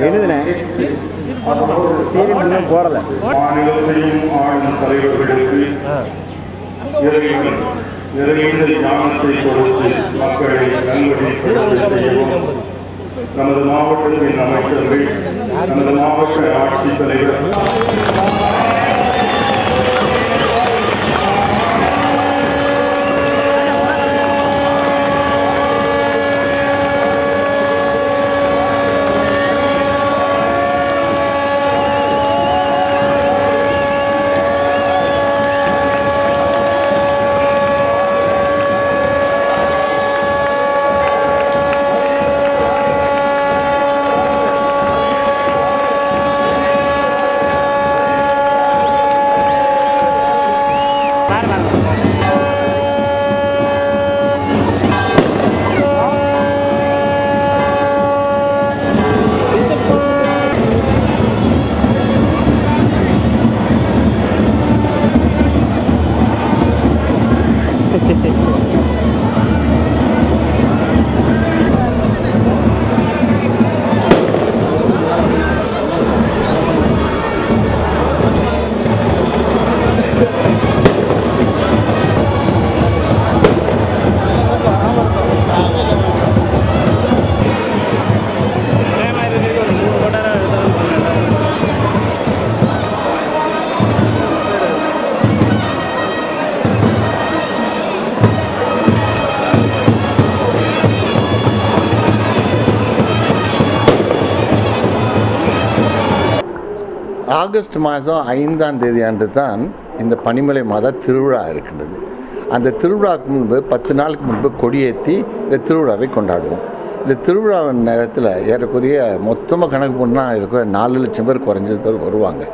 என்னதுண்ணே serial போடலை மாநிலத்தையும் ஆளும் தலைவர்களுக்கு நிறைந்த ஞானத்தை கொடுத்து மக்களை நல்வழி செய்யவும் நமது மாவட்டத்தின் அமைச்சர்கள் நமது மாவட்ட ஆட்சித்தலைவர் ஆகஸ்ட் மாதம் 5ஆம் தேதி அன்று தான் இந்த பனிமலை மாத திருவிழா இருக்கின்றது. அந்த திருவிழாவுக்கு முன்பு 10 நாளுக்கு முன்பு கொடியேற்றி இந்த திருவிழாவை கொண்டாடுவோம். இந்த திருவிழாவின் நேரத்தில் ஏறக்குறைய மொத்தமாக கணக்கு பண்ணால் இருக்கிற 4 லட்சம் பேர் குறைஞ்ச பேர் வருவாங்க.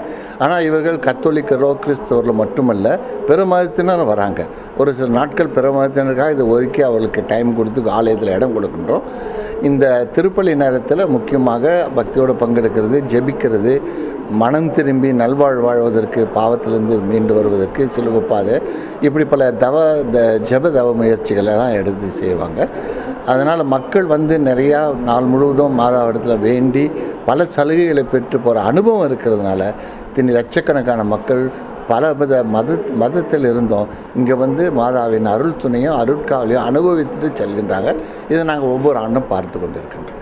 ஆனால் இவர்கள் கத்தோலிக்கரோ கிறிஸ்தவர்களோ மட்டுமல்ல, பிற மதத்தினர் வராங்க. ஒரு சில நாட்கள் பிற மதத்தினருக்காக இதை ஒதுக்கி அவர்களுக்கு டைம் கொடுத்து ஆலயத்தில் இடம் கொடுக்கின்றோம். இந்த திருப்பலி நேரத்தில் முக்கியமாக பக்தியோடு பங்கெடுக்கிறது, ஜெபிக்கிறது, மனம் திரும்பி நல்வாழ்வதற்கு, பாவத்திலிருந்து மீண்டு வருவதற்கு சிலுவைப்பாதை, இப்படி பல ஜெப தவ முயற்சிகளெல்லாம் எடுத்து செய்வாங்க. அதனால் மக்கள் வந்து நிறையா நாள் முழுவதும் மாதாவிடத்தில் வேண்டி பல சலுகைகளை பெற்று போகிற அனுபவம் இருக்கிறதுனால லட்சக்கணக்கான மக்கள் பல மதத்தில் இருந்தோம் இங்கே வந்து மாதாவின் அருள் துணையும் அருட்காவலையும் அனுபவித்துட்டு செல்கின்றாங்க. இதை நாங்கள் ஒவ்வொரு ஆண்டும் பார்த்து கொண்டு இருக்கின்றோம்.